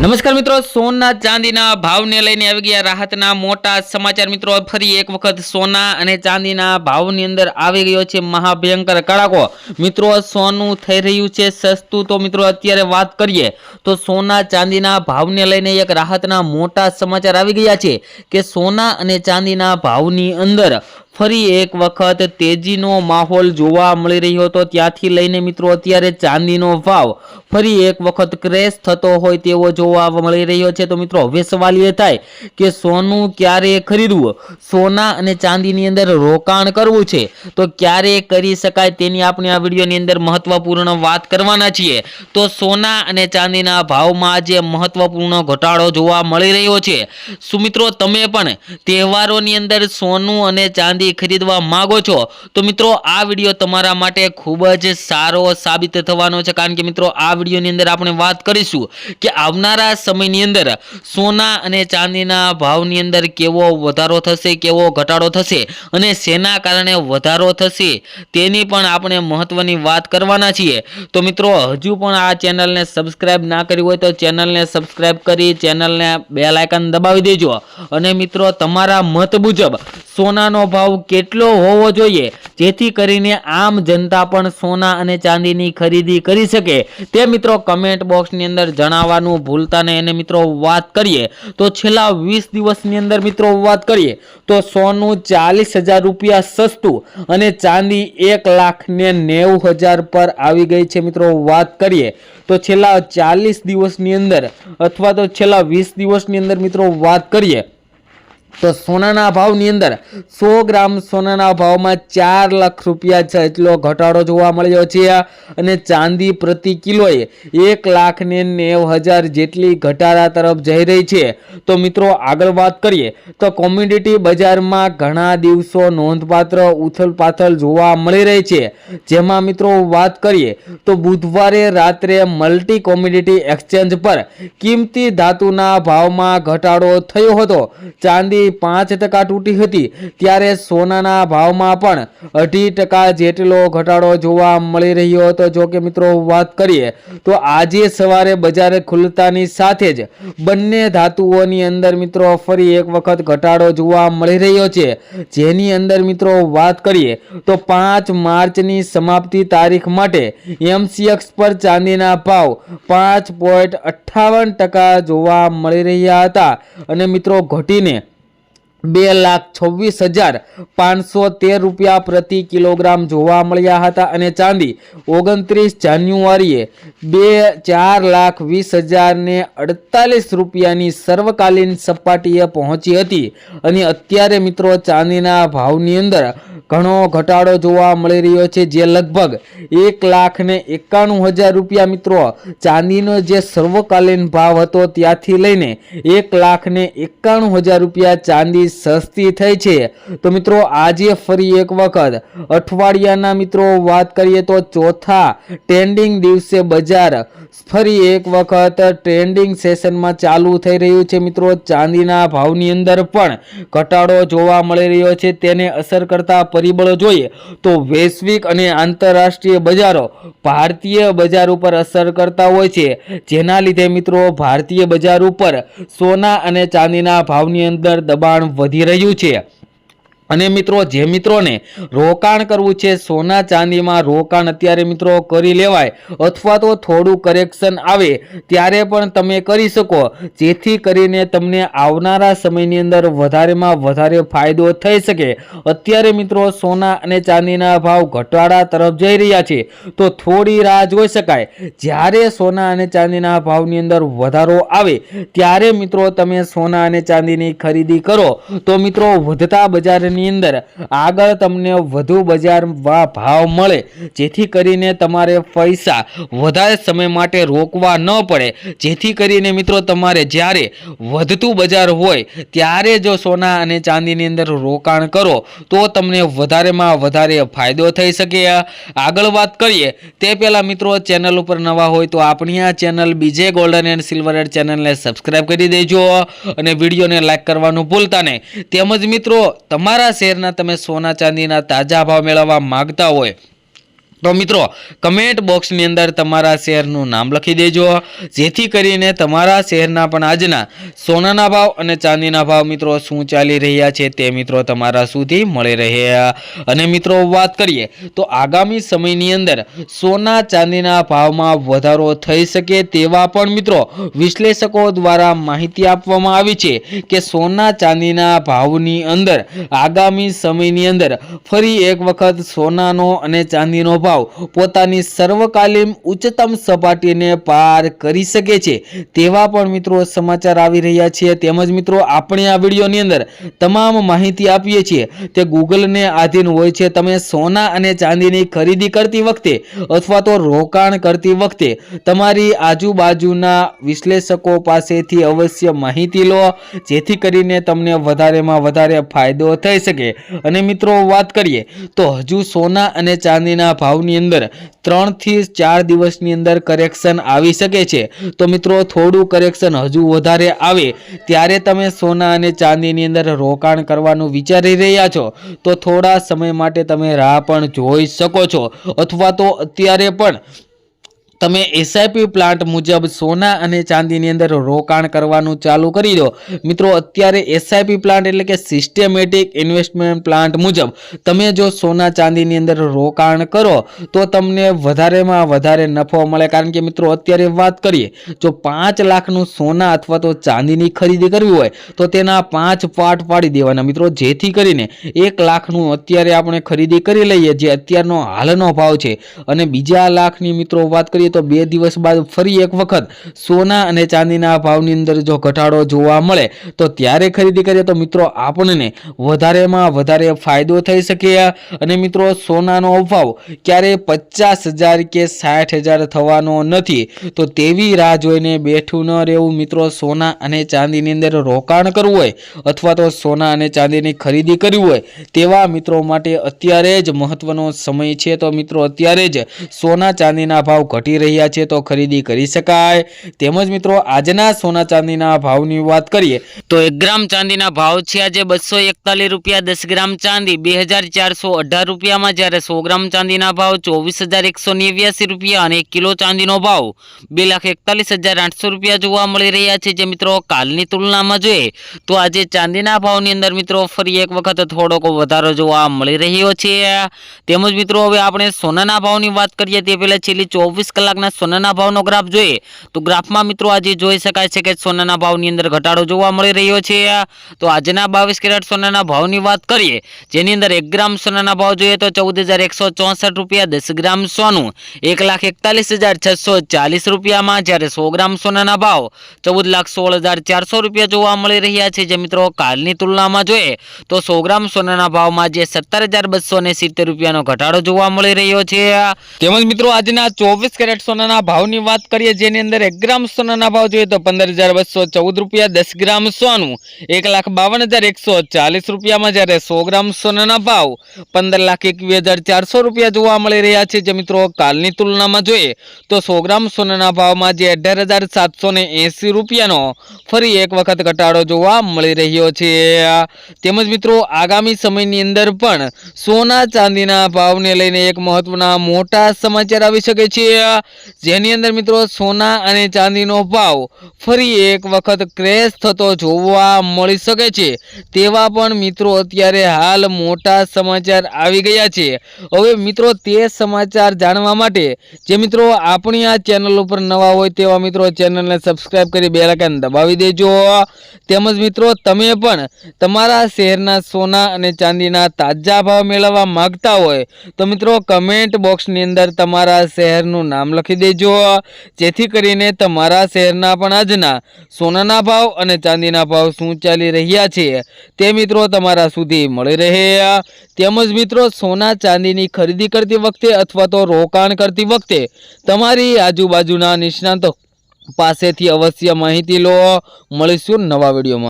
નમસ્કાર મિત્રો, સોના ચાંદીના ભાવને લઈને આવી ગયા રાહતના મોટા સમાચાર। મિત્રો ફરી એક વખત સોના અને ચાંદીના ભાવની અંદર આવી ગયો છે મહાભયંકર કડાકો। મિત્રો સોનું થઈ રહ્યું છે સસ્તું। તો મિત્રો અત્યારે વાત કરીએ તો સોના ચાંદીના ભાવને લઈને એક રાહતના મોટા સમાચાર આવી ગયા છે કે સોના અને ચાંદીના ભાવની અંદર ફરી એક વખત તેજીનો માહોલ જોવા મળી રહ્યો હતો। ત્યાંથી લઈને મિત્રો અત્યારે ચાંદીનો ભાવ ફરી એક વખત ક્રેશ થતો હોય તેવો જોવા મળી રહ્યો છે। તો મિત્રો હવે સવાલ એ થાય કે સોનું ક્યારે ખરીદવું, સોના અને ચાંદીની અંદર રોકાણ કરવું છે તો ક્યારે કરી શકાય તેની આપણે આ વિડીયોની અંદર મહત્વપૂર્ણ વાત કરવાના છીએ। તો સોના અને ચાંદીના ભાવમાં આજે મહત્વપૂર્ણ ઘટાડો જોવા મળી રહ્યો છે। શું મિત્રો તમે પણ તહેવારોની અંદર સોનું અને ચાંદી ખરીદવા માંગો છો તો મિત્રો આ વિડીયો તમારા માટે ખૂબ જ સારો સાબિત થવાનો છે, કારણ કે મિત્રો આ વિડીયોની અંદર આપણે વાત કરીશું કે આવનારા સમયની અંદર સોના અને ચાંદીના ભાવની અંદર કેવો વધારો થશે, કેવો ઘટાડો થશે અને શેના કારણે વધારો થશે તેની પણ આપણે મહત્વની વાત કરવાના છીએ। તો મિત્રો હજુ પણ આ ચેનલને સબસ્ક્રાઇબ ના કરી હોય તો ચેનલને સબસ્ક્રાઇબ કરી ચેનલને બેલ આઇકન દબાવી દેજો અને મિત્રો તમારા મત મુજબ સોનાનો ભાવ કેટલો હોવો જોઈએ જેથી કરીને આમ જનતા પણ સોના અને ચાંદીની ખરીદી કરી શકે તે મિત્રો કમેન્ટ બોક્સની અંદર જણાવવાનું ભૂલતા નહીં। અને મિત્રો વાત કરીએ તો છેલ્લા 20 દિવસની અંદર મિત્રો વાત કરીએ તો સોનું 40,000 રૂપિયા સસ્તું અને ચાંદી 1,90,000 પર આવી ગઈ છે। મિત્રો વાત કરીએ તો છેલ્લા 40 દિવસની અંદર અથવા તો છેલ્લા 20 દિવસની અંદર મિત્રો વાત કરીએ તો સોનાના ભાવની અંદર 100 ગ્રામ સોનાના ભાવમાં 4 લાખ રૂપિયા જેટલો ઘટાડો જોવા મળ્યો છે અને ચાંદી પ્રતિ કિલોએ 1,90,000 જેટલી ઘટાડા તરફ જઈ રહી છે। તો મિત્રો આગળ વાત કરીએ તો કોમોડિટી બજારમાં ઘણા દિવસો નોંધપાત્ર ઉથલપાથલ જોવા મળી રહી છે, જેમાં મિત્રો વાત કરીએ તો બુધવારે રાત્રે મલ્ટી કોમોડિટી એક્સચેન્જ પર કિંમતી ધાતુના ભાવમાં ઘટાડો થયો હતો। ચાંદી 5% તૂટી હતી ત્યારે સોનાના ભાવમાં પણ 2.5% જેટલો ઘટાડો જોવા મળી રહ્યો હતો। જો કે મિત્રો વાત કરીએ તો આજે સવારે બજાર ખુલતાની સાથે જ બંને ધાતુઓની અંદર મિત્રો ફરી એક વખત ઘટાડો જોવા મળી રહ્યો છે, જેની અંદર મિત્રો વાત કરીએ તો 5 માર્ચની સમાપ્તિ તારીખ માટે MCX પર ચાંદીના ભાવ 5.58% જોવા મળી રહ્યા હતા અને મિત્રો ઘટીને 2,26,513 રૂપિયા પ્રતિ કિલોગ્રામ જોવા મળ્યા હતા અને ચાંદી 29 જાન્યુઆરીએ 4,20,048 રૂપિયાની સર્વકાલીન સપાટીએ પહોંચી હતી અને અત્યારે મિત્રો ચાંદીના ભાવની અંદર ઘણો ઘટાડો જોવા મળી રહ્યો છે, જે લગભગ 1,91,000 રૂપિયા મિત્રો ચાંદીનો જે સર્વકાલીન ભાવ હતો ત્યાંથી લઈને 1,91,000 રૂપિયા ચાંદી સસ્તી થઈ છે। તો મિત્રો આજે ફરી એક વખત અઠવાડિયાના મિત્રો વાત કરીએ તો ચોથા ટ્રેન્ડિંગ દિવસે બજાર ફરી એક વખત ટ્રેન્ડિંગ સેશનમાં ચાલુ થઈ રહ્યું છે। મિત્રો ચાંદીના ભાવની અંદર પણ ઘટાડો જોવા મળી રહ્યો છે। તેને અસર કરતા પરિબળો જોઈએ તો વૈશ્વિક અને આંતરરાષ્ટ્રીય બજારો ભારતીય બજાર ઉપર અસર કરતા હોય છે, જેના લીધે મિત્રો ભારતીય બજાર ઉપર સોના અને ચાંદીના ભાવની અંદર દબાણ વધી રહ્યું છે। અને મિત્રો જે મિત્રોને રોકાણ કરવું છે સોના ચાંદીમાં રોકાણ અત્યારે મિત્રો કરી લેવાય અથવા તો થોડું કરેક્શન આવે ત્યારે પણ તમે કરી શકો, જેથી કરીને તમને આવનારા સમયની અંદર વધારેમાં વધારે ફાયદો થઈ શકે। અત્યારે મિત્રો સોના અને ચાંદીના ભાવ ઘટાડા તરફ જઈ રહ્યા છે તો થોડી રાહ જોઈ શકાય। જ્યારે સોના અને ચાંદીના ભાવની અંદર વધારો આવે ત્યારે મિત્રો તમે સોના અને ચાંદીની ખરીદી કરો તો મિત્રો વધતા બજારની અંદર આગળ તમને વધુ બજાર ભાવ મળે, જેથી કરીને તમારે પૈસા વધારે સમય માટે રોકવા ન પડે, જેથી કરીને મિત્રો તમારે જ્યારે વધતું બજાર હોય ત્યારે જો સોના અને ચાંદીની અંદર રોકાણ કરો તો તમને વધારેમાં વધારે ફાયદો થઈ શકે। આગળ વાત કરીએ તે પહેલા મિત્રો ચેનલ ઉપર નવા હોય તો આપણી આ ચેનલ બીજે ગોલ્ડન એન્ડ સિલ્વર એડ ચેનલને સબસ્ક્રાઇબ કરી દેજો અને વિડીયોને લાઈક કરવાનું ભૂલતા નહીં। તેમજ મિત્રો તમારા શેરના તમે સોના ચાંદીના તાજા ભાવ મેળવવા માંગતા હોય તો મિત્રો કમેન્ટ બોક્સની અંદર તમારા શહેરનું નામ લખી દેજો, જેથી કરીને તમારા શહેરના પણ આજના સોનાના ભાવ અને ચાંદીના ભાવ મિત્રો શું ચાલી રહ્યા છે તે મિત્રો તમારા સુધી મળી રહે। અને મિત્રો વાત કરીએ તો આગામી સમયની અંદર સોના ચાંદીના ભાવમાં વધારો થઈ શકે તેવા પણ મિત્રો વિશ્લેષકો દ્વારા માહિતી આપવામાં આવી છે કે સોના ચાંદીના ભાવની અંદર આગામી સમયની અંદર ફરી એક વખત સોનાનો અને ચાંદીનો ભાવ પોતાની સર્વકાલીન ઉચ્ચતમ સપાટીને પાર કરી શકે છે તેવા પણ મિત્રો સમાચાર આવી રહ્યા છે। તેમજ મિત્રો આપણે આ વિડીયોની અંદર તમામ માહિતી આપીએ છીએ તે ગૂગલને આધીન હોય છે। તમે સોના અને ચાંદીની ખરીદી કરતી વખતે અથવા તો રોકાણ કરતી વખતે તમારી આજુબાજુના વિશ્લેષકો પાસેથી અવશ્ય માહિતી લો, જેથી કરીને તમને વધારેમાં વધારે ફાયદો થઈ શકે। અને મિત્રો વાત કરીએ તો હજુ સોના અને ચાંદીના ભાવની અંદર 3 થી 4 દિવસની અંદર કરેક્શન આવી શકે છે। તો મિત્રો થોડું કરેક્શન હજુ વધારે આવે ત્યારે તમે સોના અને ચાંદીની અંદર રોકાણ કરવાનું વિચારી રહ્યા છો તો થોડા સમય માટે તમે રાહ પણ જોઈ શકો છો, અથવા તો અત્યારે પણ તમે એસઆઈપી પ્લાન્ટ મુજબ સોના અને ચાંદીની અંદર રોકાણ કરવાનું ચાલુ કરી દો। મિત્રો અત્યારે એસઆઈપી પ્લાન્ટ એટલે કે સિસ્ટમેટિક ઇન્વેસ્ટમેન્ટ પ્લાન્ટ મુજબ તમે જો સોના ચાંદીની અંદર રોકાણ કરો તો તમને વધારેમાં વધારે નફો મળે। કારણ કે મિત્રો અત્યારે વાત કરીએ જો 5 લાખનું સોના અથવા તો ચાંદીની ખરીદી કરવી હોય તો તેના 5 પાર્ટ પાડી દેવાના મિત્રો, જેથી કરીને 1 લાખનું અત્યારે આપણે ખરીદી કરી લઈએ જે અત્યારનો હાલનો ભાવ છે, અને બીજા લાખની મિત્રો વાત કરીએ તો 2 દિવસ બાદ ફરી એક વખત સોના અને ચાંદીના ભાવની અંદર જો ઘટાડો જોવા મળે તો ત્યારે ખરીદી કરીએ તો મિત્રો આપણને વધારેમાં વધારે ફાયદો થઈ શકે। અને મિત્રો સોનાનો ભાવ ક્યારે 50,000 કે 60,000 થવાનો નથી, તો તેવી રાહ જોઈને બેઠું ન રહેવું મિત્રો। સોના અને ચાંદીની અંદર રોકાણ કરવું હોય અથવા તો સોના અને ચાંદીની ખરીદી કરવી હોય તેવા મિત્રો માટે અત્યારે જ મહત્વનો સમય છે। તો મિત્રો અત્યારે જ સોના ચાંદીના ભાવ ઘટી રહ્યા છે તો ખરીદી કરી શકાય। તેમજ મિત્રો આજના સોના ચાંદીના ભાવની વાત કરીએ તો 1 ગ્રામ ચાંદીના ભાવ છે આજે 241 રૂપિયા, 10 ગ્રામ ચાંદી 2418 રૂપિયામાં, જ્યારે 100 ગ્રામ ચાંદીના ભાવ 24,189 રૂપિયા અને 1 કિલો ચાંદીનો ભાવ 2,41,800 રૂપિયા જોવા મળી રહ્યા છે। જે મિત્રો કાલની તુલનામાં જોઈએ તો આજે ચાંદીના ભાવની અંદર મિત્રો ફરી એક વખત થોડોક વધારો જોવા મળી રહ્યો છે। તેમજ મિત્રો હવે આપણે સોનાના ભાવની વાત કરીએ તે પહેલા છેલ્લી 24 કલાકના સોનાના ભાવનો ગ્રાફ જોઈએ તો ગ્રાફમાં મિત્રો આજે જોઈ શકાય છે કે સોનાના ભાવની અંદર ઘટાડો જોવા મળી રહ્યો છે। તો આજના 22 કેરેટ સોનાના ભાવની વાત કરીએ જેની અંદર 1 ગ્રામ સોનાના ભાવ જોઈએ તો 14,164 રૂપિયા, 10 ગ્રામ સોનું 1,41,640 રૂપિયામાં, જ્યારે 100 ગ્રામ સોનાના ભાવ 14,16,400 રૂપિયા જોવા મળી રહ્યા છે। જે મિત્રો કાલની તુલનામાં જોઈએ તો 100 ગ્રામ સોનાના ભાવમાં જે 17,270 રૂપિયાનો ઘટાડો જોવા મળી રહ્યો છે। તેમજ મિત્રો આજના 24 કેરેટ સોનાના ભાવની વાત કરીએ જેની અંદર 1 ગ્રામ સોનાના ભાવ જોઈએ તો 15,214 રૂપિયા, 10 ગ્રામ સોનું 1,52,140 રૂપિયામાં, જ્યારે 100 ગ્રામ સોનાના ભાવ 15,21,400 રૂપિયા જોવા મળી રહ્યા છે। જે મિત્રો કાલની તુલનામાં જોઈએ તો 100 ગ્રામ સોનાના ભાવમાં જે 18,780 રૂપિયાનો ફરી એક વખત ઘટાડો જોવા મળી રહ્યો છે। તેમજ મિત્રો આગામી સમયની અંદર પણ સોના ચાંદીના ભાવને લઈને એક મહત્વના મોટા સમાચાર આવી શકે છે, જેની અંદર મિત્રો સોના અને ચાંદીનો ભાવ ફરી એક વખત ક્રેશ થતો જોવા મળી શકે છે તેવા પણ મિત્રો અત્યારે હાલ મોટા સમાચાર આવી ગયા છે। હવે મિત્રો તે સમાચાર જાણવા માટે જે મિત્રો આપણી આ ચેનલ ઉપર નવા હોય તેવા મિત્રો ચેનલને સબસ્ક્રાઇબ કરી બેલ આઇકન દબાવી દેજો। તેમજ મિત્રો તમે પણ તમારા શહેરના સોના અને ચાંદીના તાજા ભાવ મેળવવા માંગતા હોય તો મિત્રો કમેન્ટ બોક્સની અંદર તમારા શહેરનું નામ લખી દેજો, જેથી કરીને તમારા શહેરના પણ આજના સોનાના ભાવ અને ચાંદીના ભાવ શું ચાલી રહ્યા છે તે મિત્રો તમારા સુધી મળી રહે। તેમજ મિત્રો સોના ચાંદીની ખરીદી કરતી વખતે અથવા તો રોકાણ કરતી વખતે તમારી આજુબાજુના નિષ્ણાતો પાસેથી અવશ્ય માહિતી લો। મળીશું નવા વિડીયોમાં।